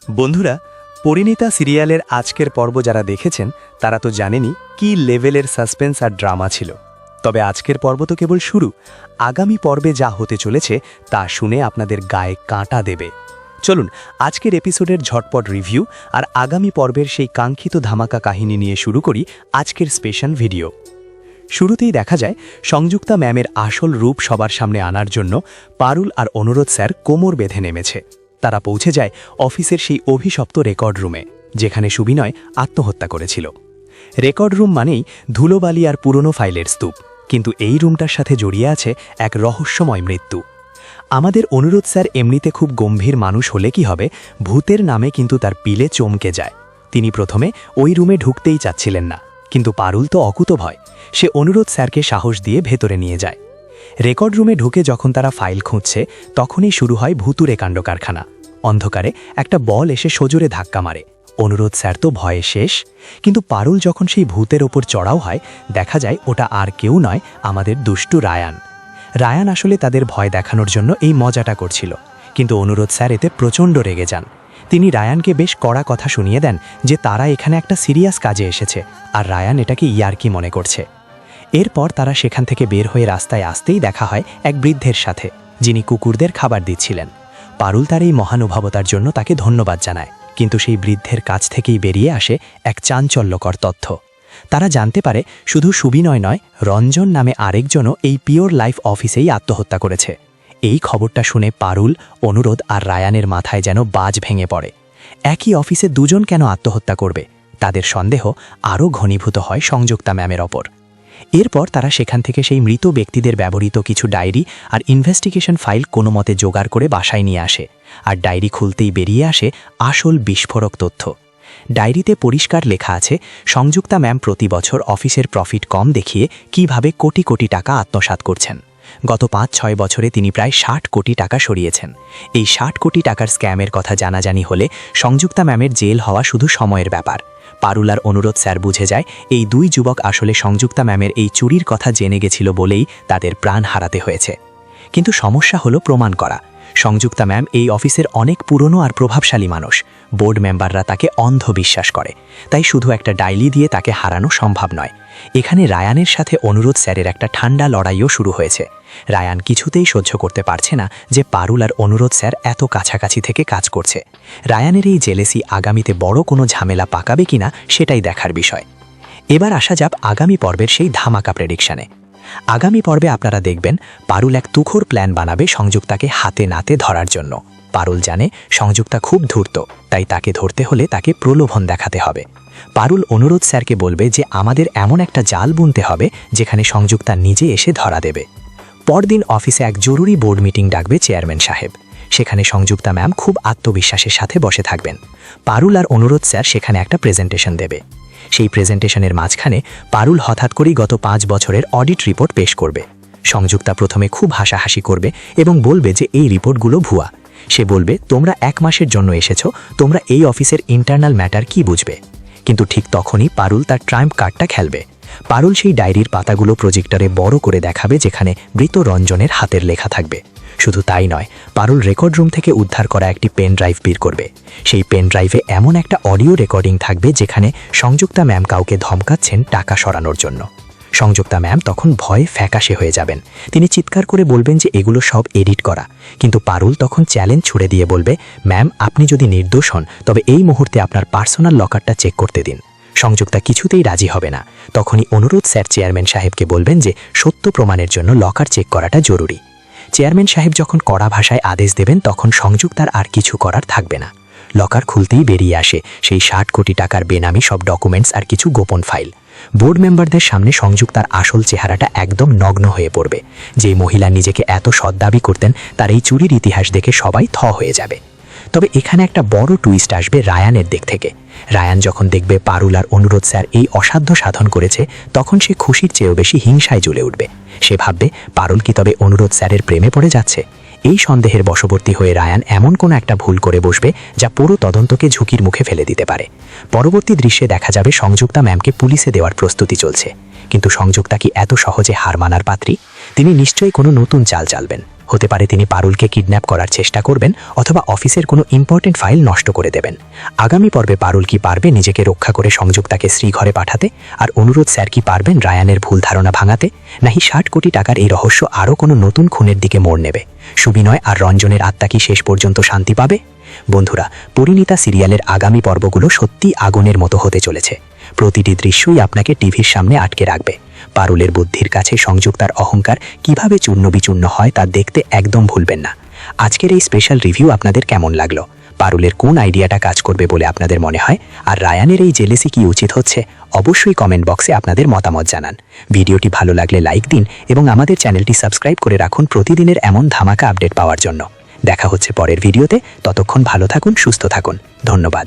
বন্ধুরা, পরিণীতা সিরিয়ালের আজকের পর্ব যারা দেখেছেন তারা তো জানেনই কি লেভেলের সাসপেন্স আর ড্রামা ছিল। তবে আজকের পর্ব তো কেবল শুরু। আগামী পর্বে যা হতে চলেছে তা শুনে আপনাদের গায়ে কাঁটা দেবে। চলুন আজকের এপিসোডের ঝটপট রিভিউ আর আগামী পর্বের সেই কাঙ্ক্ষিত ধামাকা কাহিনী নিয়ে শুরু করি আজকের স্পেশাল ভিডিও। শুরুতেই দেখা যায় সংযুক্তা ম্যামের আসল রূপ সবার সামনে আনার জন্য পারুল আর অনুরোধ স্যার কোমর বেঁধে নেমেছে। তারা পৌঁছে যায় অফিসের সেই অভিশপ্ত রেকর্ড রুমে, যেখানে সুবিনয় আত্মহত্যা করেছিল। রেকর্ড রুম মানেই ধুলোবালি আর পুরনো ফাইলের স্তূপ, কিন্তু এই রুমটার সাথে জড়িয়ে আছে এক রহস্যময় মৃত্যু। আমাদের অনুরোধ স্যার এমনিতে খুব গম্ভীর মানুষ হলে কি হবে, ভূতের নামে কিন্তু তার পিলে চমকে যায়। তিনি প্রথমে ওই রুমে ঢুকতেই চাচ্ছিলেন না, কিন্তু পারুল তো অকুতভয়। সে অনুরোধ স্যারকে সাহস দিয়ে ভেতরে নিয়ে যায়। রেকর্ড রুমে ঢুকে যখন তারা ফাইল খুঁজছে, তখনই শুরু হয় ভুতুরে কাণ্ড কারখানা। অন্ধকারে একটা বল এসে সজোরে ধাক্কা মারে। অনুরোধ স্যার তো ভয়ে শেষ, কিন্তু পারুল যখন সেই ভূতের ওপর চড়াও হয়, দেখা যায় ওটা আর কেউ নয়, আমাদের দুষ্টু রায়ান। রায়ান আসলে তাদের ভয় দেখানোর জন্য এই মজাটা করছিল, কিন্তু অনুরোধ স্যার এতে প্রচণ্ড রেগে যান। তিনি রায়ানকে বেশ কড়া কথা শুনিয়ে দেন যে তারা এখানে একটা সিরিয়াস কাজে এসেছে, আর রায়ান এটাকে ইয়ার্কি মনে করছে। এরপর তারা সেখান থেকে বের হয়ে রাস্তায় আসতেই দেখা হয় এক বৃদ্ধের সাথে, যিনি কুকুরদের খাবার দিচ্ছিলেন। পারুল তার এই মহানুভবতার জন্য তাকে ধন্যবাদ জানায়, কিন্তু সেই বৃদ্ধের কাছ থেকেই বেরিয়ে আসে এক চাঞ্চল্যকর তথ্য। তারা জানতে পারে শুধু সুবিনয় নয়, রঞ্জন নামে আরেকজনও এই পিওর লাইফ অফিসেই আত্মহত্যা করেছে। এই খবরটা শুনে পারুল, অনুরোধ আর রায়ানের মাথায় যেন বাজ ভেঙে পড়ে। একই অফিসে দুজন কেন আত্মহত্যা করবে? তাদের সন্দেহ আরও ঘনীভূত হয় সংযুক্তা ম্যামের ওপর। এরপর তারা সেখান থেকে সেই মৃত ব্যক্তিদের ব্যবহৃত কিছু ডায়েরি আর ইনভেস্টিগেশন ফাইল কোনো মতে জোগাড় করে বাসায় নিয়ে আসে, আর ডায়েরি খুলতেই বেরিয়ে আসে আসল বিস্ফোরক তথ্য। ডায়েরিতে পরিষ্কার লেখা আছে সংযুক্তা ম্যাম প্রতি বছর অফিসের প্রফিট কম দেখিয়ে কিভাবে কোটি কোটি টাকা আত্মসাৎ করছেন। গত ৫-৬ বছরে তিনি প্রায় ৬০ কোটি টাকা সরিয়েছেন। এই ৬০ কোটি টাকার স্ক্যামের কথা জানাজানি হলে সংযুক্তা ম্যামের জেল হওয়া শুধু সময়ের ব্যাপার। পারুল আর অনুরোধ স্যার বুঝে যায় এই দুই যুবক আসলে সংযুক্তা ম্যামের এই চুরির কথা জেনে গেছিল বলেই তাদের প্রাণ হারাতে হয়েছে। কিন্তু সমস্যা হলো প্রমাণ করা। সংযুক্তা ম্যাম এই অফিসের অনেক পুরনো আর প্রভাবশালী মানুষ। বোর্ড মেম্বাররা তাকে অন্ধ বিশ্বাস করে, তাই শুধু একটা ডায়েরি দিয়ে তাকে হারানো সম্ভব নয়। এখানে রায়ানের সাথে অনুরোধ স্যারের একটা ঠান্ডা লড়াইও শুরু হয়েছে। রায়ান কিছুতেই সহ্য করতে পারছে না যে পারুল আর অনুরোধ স্যার এত কাছাকাছি থেকে কাজ করছে। রায়ানের এই জেলেসি আগামীতে বড় কোনো ঝামেলা পাকাবে কিনা সেটাই দেখার বিষয়। এবার আসা যাক আগামী পর্বের সেই ধামাকা প্রেডিকশনে। আগামী পর্বে আপনারা দেখবেন পারুল এক তুখোড় প্ল্যান বানাবে সংযুক্তাকে হাতে নাতে ধরার জন্য। পারুল জানে সংযুক্তা খুব ধূর্ত, তাই তাকে ধরতে হলে তাকে প্রলোভন দেখাতে হবে। পারুল অনুরোধ স্যারকে বলবে যে আমাদের এমন একটা জাল বুনতে হবে যেখানে সংযুক্তা নিজে এসে ধরা দেবে। পরদিন অফিসে এক জরুরি বোর্ড মিটিং ডাকবে চেয়ারম্যান সাহেব। সেখানে সংযুক্তা ম্যাম খুব আত্মবিশ্বাসের সাথে বসে থাকবেন। পারুল আর অনুরোধ স্যার সেখানে একটা প্রেজেন্টেশন দেবে। সেই প্রেজেন্টেশনের মাঝখানে পারুল হঠাৎ করেই গত ৫ বছরের অডিট রিপোর্ট পেশ করবে। সংযুক্তা প্রথমে খুব হাসাহাসি করবে এবং বলবে যে এই রিপোর্টগুলো ভুয়া। সে বলবে তোমরা ১ মাসের জন্য এসেছো, তোমরা এই অফিসের ইন্টারনাল ম্যাটার কি বুঝবে? কিন্তু ঠিক তখনই পারুল তার ট্রাম্প কার্ডটা খেলবে। পারুল সেই ডায়েরির পাতাগুলো প্রজেক্টরে বড় করে দেখাবে, যেখানে মৃত রঞ্জনের হাতের লেখা থাকবে। শুধু তাই নয়, পারুল রেকর্ড রুম থেকে উদ্ধার করা একটি পেন ড্রাইভ বের করবে। সেই পেন ড্রাইভে এমন একটা অডিও রেকর্ডিং থাকবে যেখানে সংযুক্তা ম্যাম কাউকে ধমকাচ্ছেন টাকা সরানোর জন্য। সংযুক্তা ম্যাম তখন ভয়ে ফ্যাকাশে হয়ে যাবেন। তিনি চিৎকার করে বলবেন যে এগুলো সব এডিট করা, কিন্তু পারুল তখন চ্যালেঞ্জ ছুড়ে দিয়ে বলবে, ম্যাম আপনি যদি নির্দোষ হন তবে এই মুহূর্তে আপনার পার্সোনাল লকারটা চেক করতে দিন। সংযুক্তা কিছুতেই রাজি হবে না। তখনই অনুরোধ স্যার চেয়ারম্যান সাহেবকে বলবেন যে সত্য প্রমাণের জন্য লকার চেক করাটা জরুরি। চেয়ারম্যান সাহেব যখন কড়া ভাষায় আদেশ দেবেন তখন সংযুক্তার আর কিছু করার থাকবে না। লকার খুলতেই বেরিয়ে আসে সেই ৬০ কোটি টাকার বেনামি সব ডকুমেন্টস আর কিছু গোপন ফাইল। বোর্ড মেম্বারদের সামনে সংযুক্তার আসল চেহারাটা একদম নগ্ন হয়ে পড়বে। যেই মহিলা নিজেকে এত সৎ দাবি করতেন, তার এই চুরির ইতিহাস দেখে সবাই থ হয়ে যাবে। তবে এখানে একটা বড় টুইস্ট আসবে রায়ানের দিক থেকে। রায়ান যখন দেখবে পারুল আর অনুরোধ স্যার এই অসাধ্য সাধন করেছে, তখন সে খুশির চেয়েও বেশি হিংসায় জ্বলে উঠবে। সে ভাববে পারুল কি তবে অনুরোধ স্যারের প্রেমে পড়ে যাচ্ছে? এই সন্দেহের বশবর্তী হয়ে রায়ান এমন কোনো একটা ভুল করে বসবে যা পুরো তদন্তকে ঝুঁকির মুখে ফেলে দিতে পারে। পরবর্তী দৃশ্যে দেখা যাবে সংযুক্তা ম্যামকে পুলিশে দেওয়ার প্রস্তুতি চলছে। কিন্তু সংযুক্তা কি এত সহজে হার মানার পাত্রী? তিনি নিশ্চয়ই কোনো নতুন চাল চালবেন। হতে পারে তিনি পারুলকে কিডন্যাপ করার চেষ্টা করবেন অথবা অফিসের কোনো ইম্পর্টেন্ট ফাইল নষ্ট করে দেবেন। আগামী পর্বে পারুল কি পারবে নিজেকে রক্ষা করে সংযুক্তাকে শ্রীঘরে পাঠাতে, আর অনুরোধ স্যার কি পারবেন রায়ানের ভুল ধারণা ভাঙাতে, নাকি 60 কোটি টাকার এই রহস্য আরও কোনো নতুন খুনের দিকে মোড় নেবে? সুবিনয় আর রঞ্জনের আত্মা কি শেষ পর্যন্ত শান্তি পাবে? বন্ধুরা, পরিণীতা সিরিয়ালের আগামী পর্বগুলো সত্যি আগুনের মতো হতে চলেছে। প্রতিটি দৃশ্যই আপনাকে টিভির সামনে আটকে রাখবে। পারুলের বুদ্ধির কাছে সংযুক্তার অহংকার কিভাবে চূর্ণ বিচূর্ণ হয় তা দেখতে একদম ভুলবেন না। আজকের এই স্পেশাল রিভিউ আপনাদের কেমন লাগলো? পারুলের কোন আইডিয়াটা কাজ করবে বলে আপনাদের মনে হয়, আর রায়ানের এই জেলেসি কি উচিত হচ্ছে? অবশ্যই কমেন্ট বক্সে আপনাদের মতামত জানান। ভিডিওটি ভালো লাগলে লাইক দিন এবং আমাদের চ্যানেলটি সাবস্ক্রাইব করে রাখুন প্রতিদিনের এমন ধামাকা আপডেট পাওয়ার জন্য। দেখা হচ্ছে পরের ভিডিওতে। ততক্ষণ ভালো থাকুন, সুস্থ থাকুন। ধন্যবাদ।